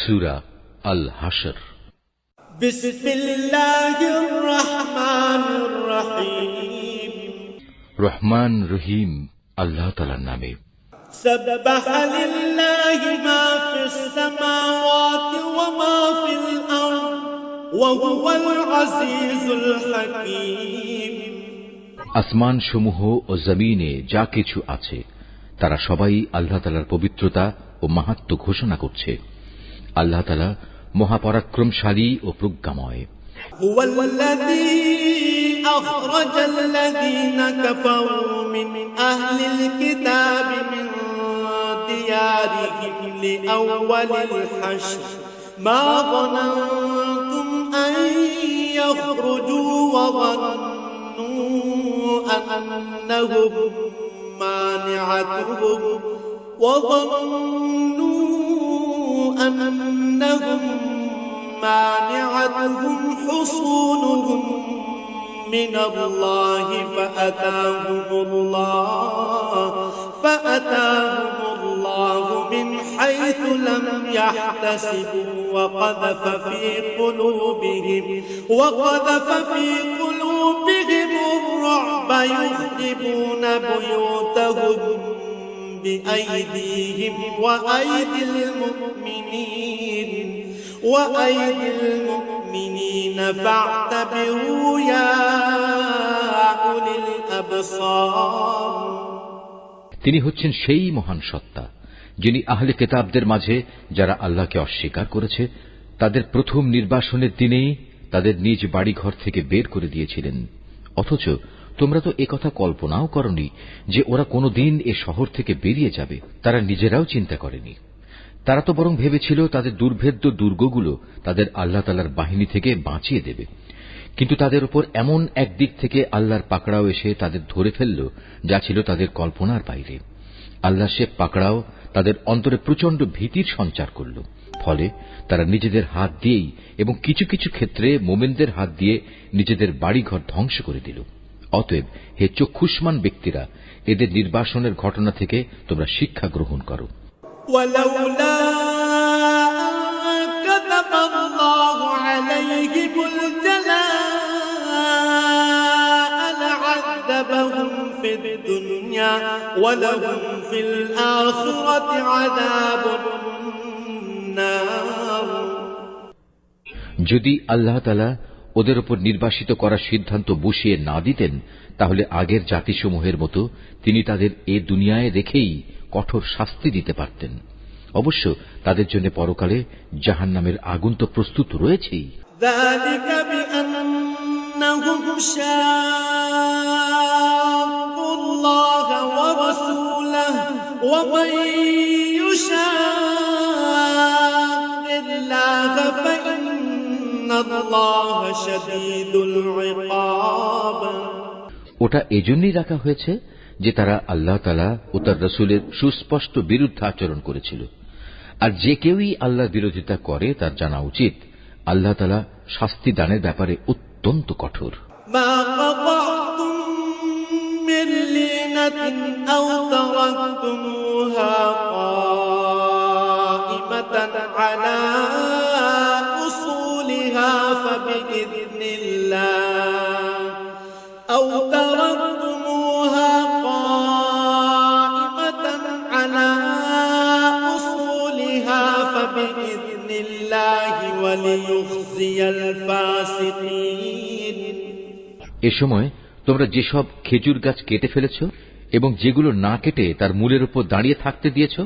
সূরা আল হাশর। বিসমিল্লাহির রহমানির রহিম। রহমান রহিম আল্লাহ তাআলার নামে। সাব্বাহা লিল্লাহি মা ফিস সামাওয়াতি ওয়া মা ফিল আরদ ওয়া হুয়াল আজিজুল হাকীম। আসমান সমূহ ও জমিনে যা কিছু আছে তারা সবাই আল্লাহ তাআলার পবিত্রতা ও মাহাত্ম্য ঘোষণা করছে। আল্লাহ তাআলা মহাপরাক্রমশালী ও প্রজ্ঞাময়। হুয়াল্লাযী আখরাজাল্লাযীনা কাফারু মিন আহলিল কিতাবি মিন দিয়ারিহিম লিআউওয়ালিল হাশর মা যানানতুম আন ইয়াখরুজু ওয়া যান্নু আন্নাহুম মানি'আতুহুম أنهم مانعتهم حصونهم من الله فأتاهم الله من حيث لم يحتسبوا وقذف في قلوبهم الرعب يخربون بيوتهم بأيديهم وأيدي المؤمنين فاعتبروا يا أولي الأبصار। তিনি হচ্ছেন সেই মহান সত্তা যিনি আহলে কিতাবদের মাঝে যারা আল্লাহকে অস্বীকার করেছে তাদের প্রথম নির্বাসনের দিনেই তাদের নিজ বাড়িঘর থেকে বের করে দিয়েছিলেন। অথচ তোমরা তো একথা কল্পনাও করনি যে ওরা কোনোদিন এ শহর থেকে বেরিয়ে যাবে। তারা নিজেরাও চিন্তা করেনি। তারা তো বরং ভেবেছিল তাদের দুর্ভেদ্য দুর্গগুলো তাদের আল্লাহ তাআলার বাহিনী থেকে বাঁচিয়ে দেবে। কিন্তু তাদের উপর এমন একদিক থেকে আল্লাহর পাকড়াও এসে তাদের ধরে ফেলল যা ছিল তাদের কল্পনার বাইরে। আল্লাহ সে পাকড়াও তাদের অন্তরে প্রচন্ড ভীতির সঞ্চার করল। ফলে তারা নিজেদের হাত দিয়েই এবং কিছু কিছু ক্ষেত্রে মোমেনদের হাত দিয়ে নিজেদের বাড়িঘর ধ্বংস করে দিল। অতএব হে চক্ষুষ্মান ব্যক্তিরা, এদের নির্বাসনের ঘটনা থেকে তোমরা শিক্ষা গ্রহণ করো। ওয়ালাউলা কাতাবাল্লাহু আলাইহিমুল জালাআ লা'আযাবাহুম ফিদ দুনিয়া ওয়া লাহুম ফিল আখিরাতি আযাবুন নার। যদি আল্লাহ তাআলা ওদের উপর নির্বাসিত করার সিদ্ধান্ত বসিয়ে না দিতেন তাহলে আগের জাতিসমূহের মতো তিনি তাদের এ দুনিয়ায় রেখেই কঠোর শাস্তি দিতে পারতেন। অবশ্য তাদের জন্য পরকালে জাহান্নামের আগুন তো প্রস্তুত রয়েছেই। যালিকা বিআন্নাহুম শাক্কুল্লাহ ওয়া রাসূলাহু ওয়া মান ইউশাক্কিল্লাহ ফাইন্নাল্লাহা শাদীদুল ইকাব। ওটা এজন্যই রাখা হয়েছে যে তারা আল্লাহ তাআলা ও তার রাসূলের সুস্পষ্ট বিরুদ্ধাচরণ করেছিল। আর যে কেউই আল্লাহর বিরোধিতা করে তার জানা উচিত আল্লাহ তাআলা শাস্তি দানের ব্যাপারে অত্যন্ত কঠোর। মা কাতাতুম মিন লিনাতিন আও তারাকতুমুহা কাইমাতান আলা উসুলিহা ফাবিইذنিল্লাহ আও তারাকতুমুহা কাইমাতান আলা উসুলিহা ফাবিইذنিল্লাহি ওয়া লিইখজিয়াল ফাসিকিন। এ সময় তোমরা যেসব খেজুর গাছ কেটে ফেলেছ এবং যেগুলো না কেটে তার মূলের উপর দাঁড়িয়ে থাকতে দিয়েছ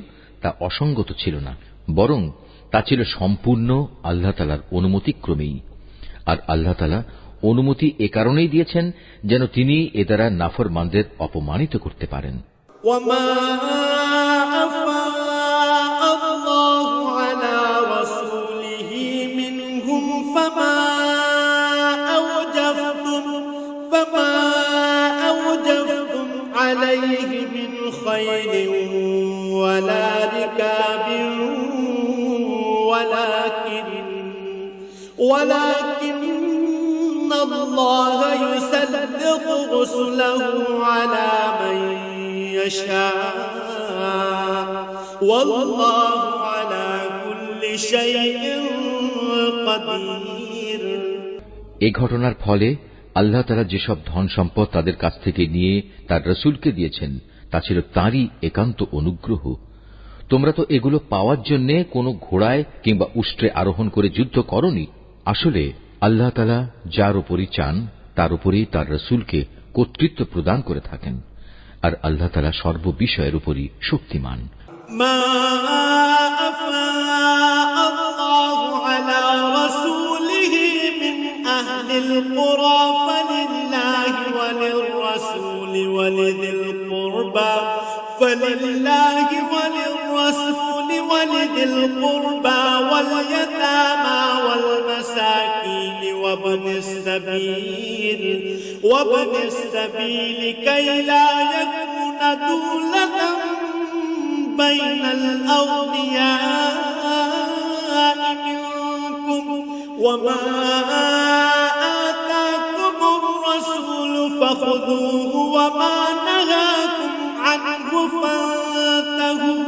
তা অসঙ্গত ছিল না, বরং তা ছিল সম্পূর্ণ আল্লাহ তাআলার অনুমতিক্রমেই। আর আল্লাহ তাআলা অনুমতি এ কারণেই দিয়েছেন যেন তিনি এ দ্বারা নাফরমানদের অপমানিত করতে পারেন। ওয়ামা আফাআল্লাহু আলা রাসূলিহি মিনহুম ফামা আওজাফতুম আলাইহি মিন খায়লিন ওয়ালা রিকাবিন ওয়ালাকিন্নাল্লাহা ইউসাল্লিতু রুসুলাহু আলা মান ইয়াশা ওয়াল্লাহু আলা কুল্লি شيء قدير. এই ঘটনার ফলে আল্লাহ তাআলা যেসব ধন সম্পদ তাদের কাছ থেকে নিয়ে তার রাসূলকে দিয়েছেন তা ছিল তাঁরই একান্ত অনুগ্রহ। তোমরা তো এগুলো পাওয়ার জন্য কোনো ঘোড়ায় কিংবা উষ্ট্রে আরোহণ করে যুদ্ধ করনি। আসলে আল্লাহ তাআলা যার উপরই চান তার উপরেই তার রাসূলকে কর্তৃত্ব প্রদান করে থাকেন, আর আল্লাহ তাআলা সর্ববিষয়ের উপরই শক্তিমান। ما أفاء الله على رسوله من أهل القرى فلله وللرسول ولذي القربى واليتامى والمساكين وابن السبيل كي لا يكون دولة بين الأغنياء منكم وما آتاكم الرسول فخذوه وما نهاكم عنه فانتهوا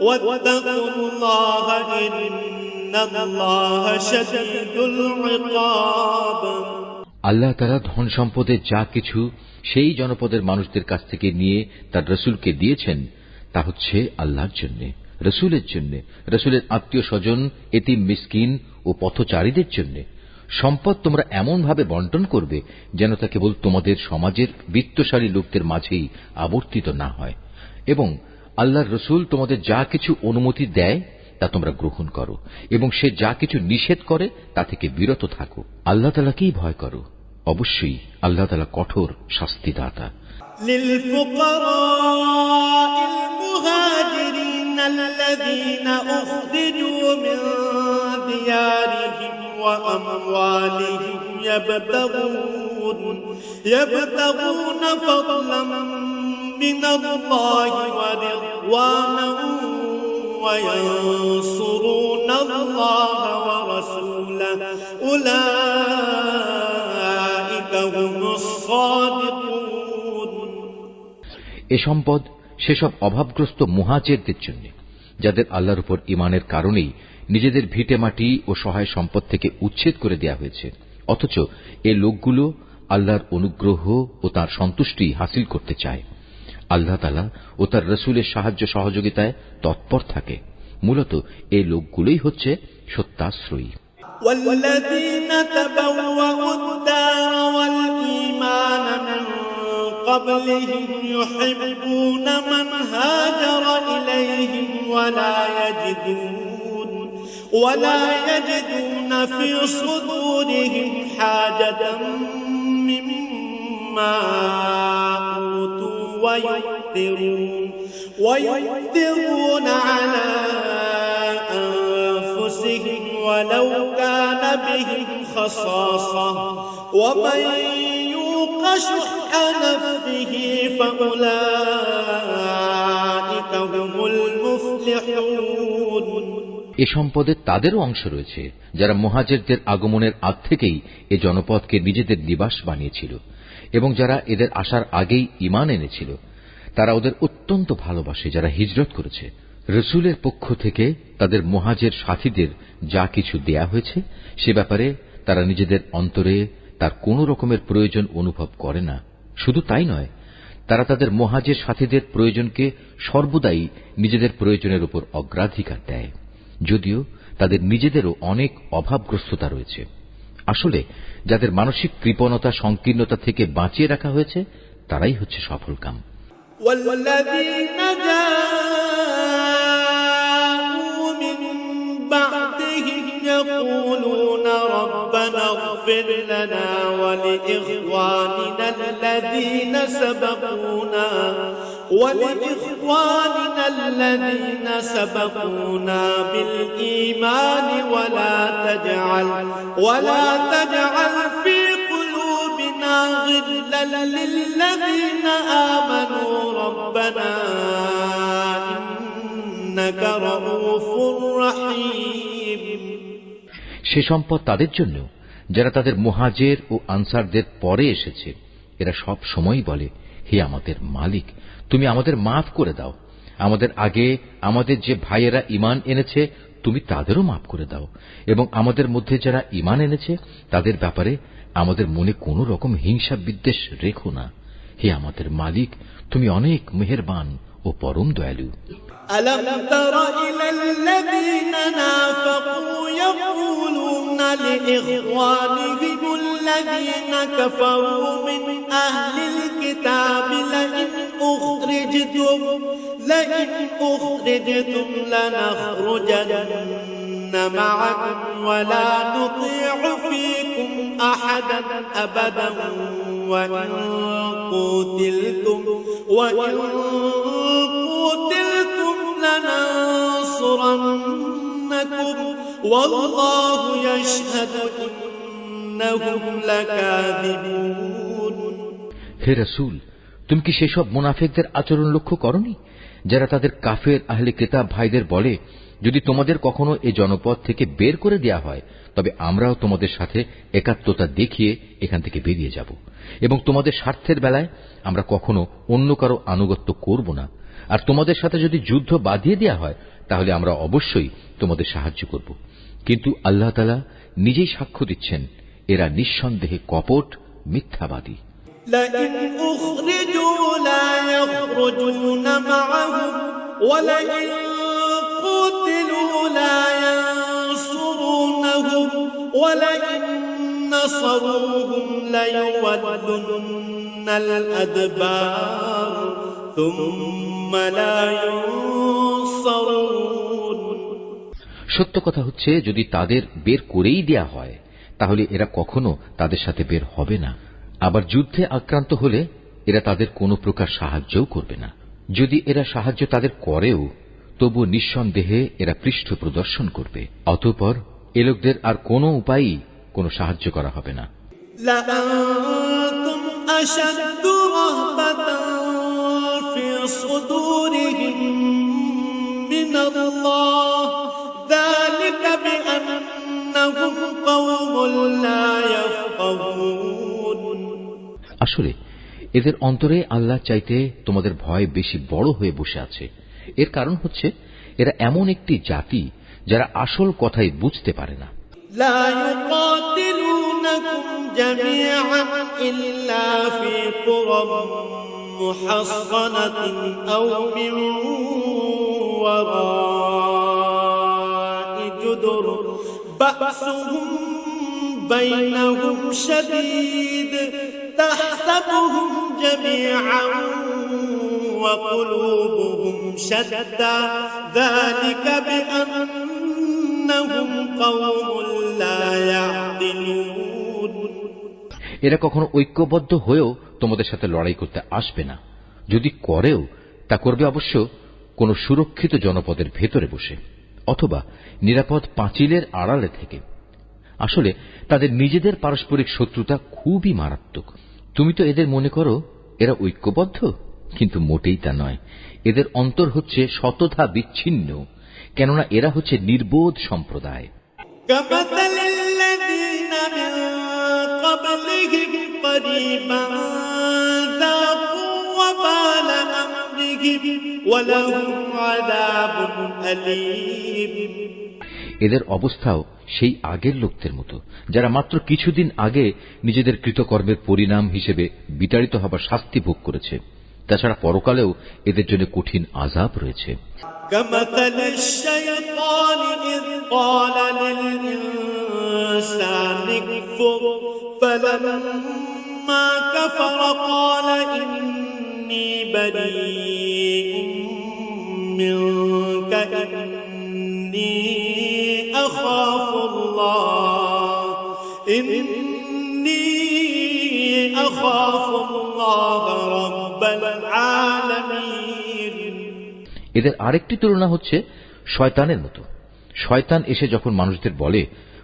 واتقوا الله إن الله شديد العقاب. আল্লাহ তাআলা ধন সম্পদের যা কিছু সেই জনপদের মানুষদের কাছ থেকে নিয়ে তার রাসূলকে দিয়েছেন তা হচ্ছে আল্লাহর জন্য, রাসূলের জন্য, রাসূলের আত্মীয় স্বজন, এতিম মিসকিন ও পথচারীদের জন্য। সম্পদ তোমরা এমন ভাবে বন্টন করবে যেন তা কেবল তোমাদের সমাজের বিত্তশালী লোকদের মাঝেই আবর্তিত না হয়, এবং আল্লাহর রাসূল তোমাদের যা কিছু অনুমতি দেয় তা তোমরা গ্রহণ করো, এবং সে যা কিছু নিষেধ করে তা থেকে বিরত থাকো। আল্লাহ তাআলাকেই ভয় করো, অবশ্যই আল্লাহ তাআলা কঠোর শাস্তিদাতা। للفقراء المهاجرين الذين أخرجوا من ديارهم وأموالهم يبتغون فضلا من الله ورضوانا وينصرون الله ورسوله أولئك هم الصادقون. এ সম্পদ সেসব অভাবগ্রস্ত মুহাজিরদের জন্য যাদের আল্লাহর উপর ঈমানের কারণেই নিজেদের ভিটেমাটি ও সহায় সম্পদ থেকে উচ্ছেদ করে দেয়া হয়েছে, অথচ এ লোকগুলো আল্লাহর অনুগ্রহ ও তার সন্তুষ্টি হাসিল করতে চায়। আল্লাহ তাআলা ও তার রাসূলের সাহায্য সহযোগিতায় তৎপর থাকে। মূলত এই লোকগুলোই হচ্ছে সত্যাশ্রয়ী। والذين تبوأوا الدار والإيمان من قبلهم يحبون من هاجر إليهم ولا يجدون في صدورهم حاجة مما أوتوا ويؤثرون على أنفسهم ولو كان بهم خصاصة ومن يوق شح نفسه فأولئك هم المفلحون. এ সম্পদে তাদেরও অংশ রয়েছে যারা মুহাজিরদের আগমনের আগ থেকেই এ জনপদকে নিজেদের নিবাস বানিয়েছিল এবং যারা এদের আসার আগেই ঈমান এনেছিল। তারা ওদের অত্যন্ত ভালোবাসে যারা হিজরত করেছে। রাসূলের পক্ষ থেকে তাদের মুহাজির সাথীদের যা কিছু দেয়া হয়েছে সে ব্যাপারে তারা নিজেদের অন্তরে তার কোনো রকমের প্রয়োজন অনুভব করে না। শুধু তাই নয়, তারা তাদের মুহাজির সাথীদের প্রয়োজনকে সর্বদাই নিজেদের প্রয়োজনের উপর অগ্রাধিকার দেয়, যদিও তাদের নিজেদেরও অনেক অভাবগ্রস্ততা রয়েছে। আসলে যাদের মানসিক কৃপণতা সংকীর্ণতা থেকে বাঁচিয়ে রাখা হয়েছে তারাই হচ্ছে সফলকাম। والذين جاءوا من بعدهم يقولون ربنا اغفر لنا ولإخواننا الذين سبقونا بالإيمان ولا تجعل في قلوبنا غلا للذين آمنوا ربنا إنك رؤوف رحيم. সে সম্পদ তাদের জন্য যারা তাদের মুহাজির ও আনসারদের পরে এসেছে। এরা সব সময়ই বলে, হে আমাদের মালিক, তুমি আমাদের মাফ করে দাও। আমাদের আগে আমাদের যে ভাইয়েরা ঈমান এনেছে তুমি তাদেরও মাফ করে দাও এবং আমাদের মধ্যে যারা ঈমান এনেছে তাদের ব্যাপারে আমাদের মনে কোনো রকম হিংসা বিদ্বেষ রেখো না। হে আমাদের মালিক, তুমি অনেক মেহেরবান ও পরম দয়ালু। ألم تر إلى الذين نافقوا يقولون لإخوانهم الذين كفروا من أهل الكتاب لئن أخرجتم لنخرجن معكم ولا نطيع فيكم أحدا أبدا وإن قتلتم لننصرنكم والله يشهد إنهم لكاذبون। হে রাসূল, তুমি কি সেসব মুনাফিকদের আচরণ লক্ষ্য করনি যারা তাদের কাফের আহলে কিতাব ভাইদের বলে, যদি তোমাদের কখনো এই জনপদ থেকে বের করে দেয়া হয় তবে আমরাও তোমাদের সাথে একাত্মতা দেখিয়ে এখান থেকে বেরিয়ে যাব এবং তোমাদের স্বার্থের বেলায় আমরা কখনো অন্য কারো আনুগত্য করব না, আর তোমাদের সাথে যদি যুদ্ধ বাঁধিয়ে দেয়া হয় তাহলে আমরা অবশ্যই তোমাদের সাহায্য করব। কিন্তু আল্লাহ তাআলা নিজেই সাক্ষ্য দিচ্ছেন, এরা নিঃসন্দেহে কপট মিথ্যাবাদী। لئن أخرجوا لا يخرجون معهم ولئن قتلوا لا ينصرونهم ولئن نصروهم ليولن الأدبار ثم لا ينصرون। সত্য কথা হচ্ছে, যদি তাদের বের করেই দেয়া হয় তাহলে এরা কখনো তাদের সাথে বের হবে না, আবার যুদ্ধে আক্রান্ত হলে এরা তাদের কোনো প্রকার সাহায্যও করবে না। যদি এরা সাহায্য তাদের করেও তবু নিঃসন্দেহে এরা পৃষ্ঠ প্রদর্শন করবে, অতঃপর এ লোকদের আর কোনো উপায়ই কোনো সাহায্য করা হবে না। لأنتم أشد رهبة في صدورهم من الله ذلك بأنهم قوم لا يفقهون। আসলে এদের অন্তরে আল্লাহ চাইতে তোমাদের ভয় বেশি বড় হয়ে বসে আছে। এর কারণ হচ্ছে এরা এমন একটি জাতি যারা আসল কথাই বুঝতে পারে না। لا يقاتلونكم جميعا إلا في قرى محصنة أو من وراء جدر بأسهم بينهم شديد تحسبهم جميعا وقلوبهم شتى ذلك بأنهم قوم لا يعقلون। এরা কখনো ঐক্যবদ্ধ হয়েও তোমাদের সাথে লড়াই করতে আসবে না, যদি করেও তা করবে অবশ্য কোনো সুরক্ষিত জনপদের ভেতরে বসে অথবা নিরাপদ পাঁচিলের আড়ালে থেকে। আসলে তাদের নিজেদের পারস্পরিক শত্রুতা খুবই মারাত্মক। তুমি তো এদের মনে করো এরা ঐক্যবদ্ধ, কিন্তু মোটেই তা নয়। এদের অন্তর হচ্ছে শতধা বিচ্ছিন্ন, কেননা এরা হচ্ছে নির্বোধ সম্প্রদায়। كمثل الذين من قبلهم قريبا ذاقوا وبال أمرهم ولهم عذاب أليم। এদের অবস্থাও সেই আগের লোকদের মতো, যারা মাত্র কিছুদিন আগে নিজেদের কৃতকর্মের পরিণাম হিসেবে বিতাড়িত হবার শাস্তি ভোগ করেছে। তাছাড়া পরকালেও এদের জন্য কঠিন আযাব রয়েছে। كمثل الشيطان إذ قال للإنسان اكفر فلما كفر قال إني بريء منك إني أخاف الله رب العالمين। এদের আরেকটি তুলনা হচ্ছে শয়তানের মতো। শয়তান এসে যখন মানুষদের বলে,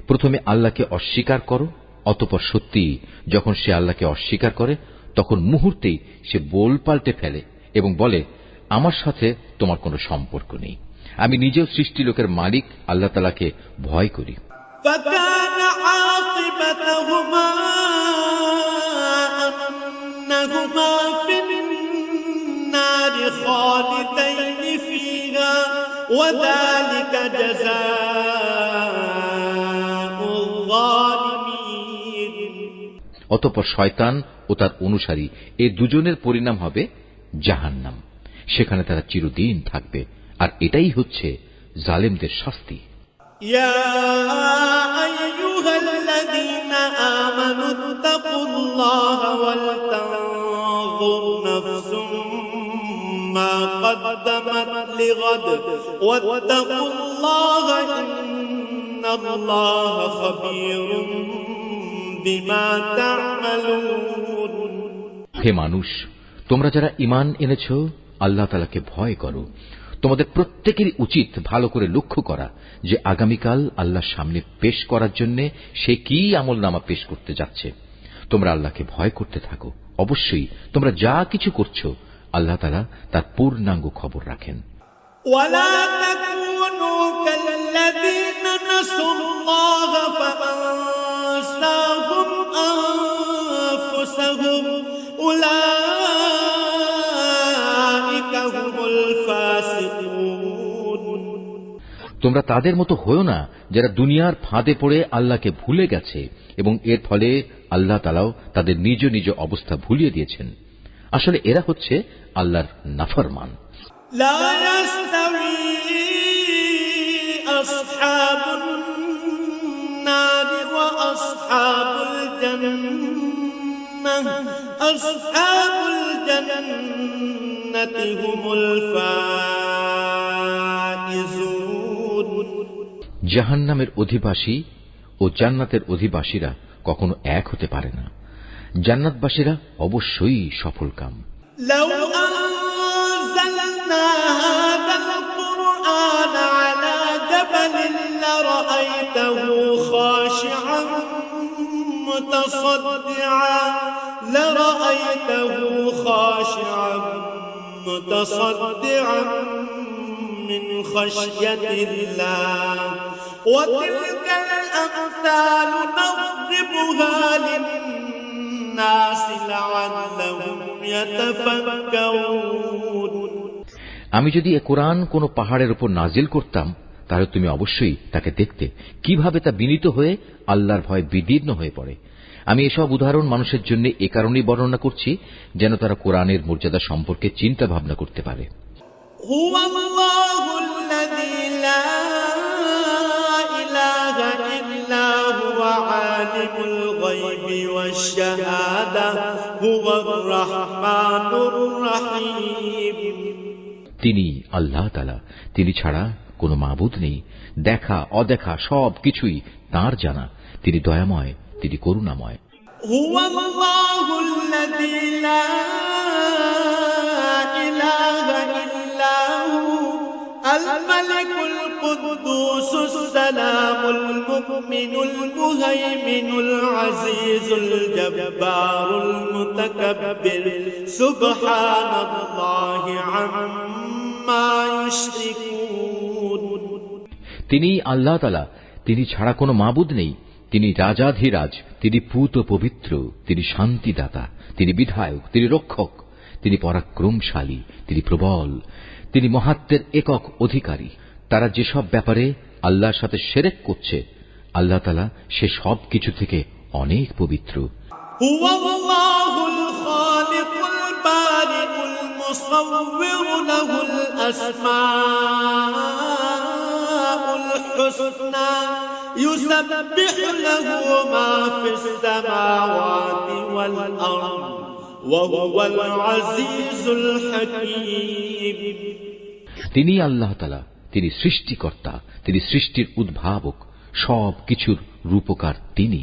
প্রথমে আল্লাহকে অস্বীকার করো, অতঃপর সত্যি যখন সে আল্লাহকে অস্বীকার করে তখন মুহূর্তেই সে বোল পাল্টে ফেলে এবং বলে, আমার সাথে তোমার কোনো সম্পর্ক নেই, আমি নিজেও সৃষ্টি লোকের মালিক আল্লাহ তাআলাকে ভয় করি। فكان عاقبتهما أنهما في النار خالدين فيها وذلك جزاء অতঃপর শয়তান ও তার অনুসারী এই দুজনের পরিণাম হবে জাহান্নাম। সেখানে তারা চিরদিন থাকবে, আর এটাই হচ্ছে জালেমদের শাস্তি। يا أيها الذين آمنوا اتقوا الله ولتنظر نفس ما قدمت لغد واتقوا الله إن الله خبير بما تعملون। হে মানুষ, তোমরা যারা ঈমান এনেছ, আল্লাহ তাআলাকে ভয় করো। তোমাদের প্রত্যেকেরই উচিত ভালো করে লক্ষ্য করা যে আগামীকাল আল্লাহর সামনে পেশ করার জন্য সে কি আমলনামা পেশ করতে যাচ্ছে। তোমরা আল্লাহকে ভয় করতে থাকো। অবশ্যই তোমরা যা কিছু করছো আল্লাহ তাআলা তার পূর্ণাঙ্গ খবর রাখেন। ولا تكونوا كالذين نسوا الله فأنساهم أنفسهم أولئك هم الفاسقون। তোমরা তাদের মতো হয়ো না যারা দুনিয়ার ফাঁদে পড়ে আল্লাহকে ভুলে গেছে এবং এর ফলে আল্লাহ তাআলাও তাদের নিজ নিজ অবস্থা ভুলিয়ে দিয়েছেন। আসলে এরা হচ্ছে আল্লাহর নাফরমান। لا يستوي أصحاب النار وأصحاب الجنة أصحاب الجنة هم الفائزون। জাহান্নামের অধিবাসী ও জান্নাতের অধিবাসীরা কখনো এক হতে পারে না। জান্নাতবাসীরা অবশ্যই সফলকাম। لو أنزلنا هذا القرآن على جبل لرأيته خاشعا متصدعا من خشية الله وتلك الأمثال نضربها للناس لعلهم يتفكرون। আমি যদি এ কোরআন কোন পাহাড়ের উপর নাজিল করতাম, তাহলে তুমি অবশ্যই তাকে দেখতে কিভাবে তা বিনীত হয়ে আল্লাহর ভয়ে বিদীর্ণ হয়ে পড়ে। আমি এসব উদাহরণ মানুষের জন্য এ কারণেই বর্ণনা করছি যেন তারা কোরআনের মর্যাদা সম্পর্কে চিন্তা ভাবনা করতে পারে। هو الله الذي لا إله إلا هو عالم الغيب والشهادة هو الرحمن الرحيم। তিনি আল্লাহ তাআলা, তিনি ছাড়া কোনো মাবুদ নেই। দেখা অদেখা সব কিছুই তাঁর জানা। তিনি দয়াময়, তিনি করুণাময়। هو الله الذي لا إله إلا هو الملك القدوس السلام المؤمن المهيمن العزيز الجبار المتكبر سبحان الله عما يشركون। তিনি আল্লাহ তাআলা, তিনি ছাড়া কোনো মাবুদ নেই। তিনি রাজাধিরাজ, তিনি পূত পবিত্র, তিনি শান্তিদাতা, তিনি বিধায়ক, তিনি রক্ষক, তিনি পরাক্রমশালী, তিনি প্রবল, তিনি মহাত্মের একক অধিকারী। তারা যেসব ব্যাপারে আল্লাহর সাথে শিরক করছে, আল্লাহ তাআলা সে সব কিছু থেকে অনেক পবিত্র। هو الله الخالق البارئ المصور له الأسماء الحسنى يسبح له ما في السماوات والأرض وهو العزيز الحكيم। তিনি আল্লাহ তাআলা, তিনি সৃষ্টিকর্তা, তিনি সৃষ্টির উদ্ভাবক, সব কিছুর রূপকার তিনি।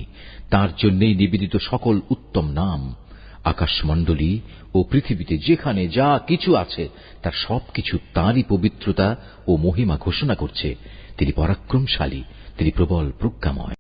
তাঁর জন্যই নিবেদিত সকল উত্তম নাম। আকাশমণ্ডলী ও পৃথিবীতে যেখানে যা কিছু আছে তার সবকিছু তাঁরই পবিত্রতা ও মহিমা ঘোষণা করছে। তিনি পরাক্রমশালী, তিনি প্রবল প্রজ্ঞাময়।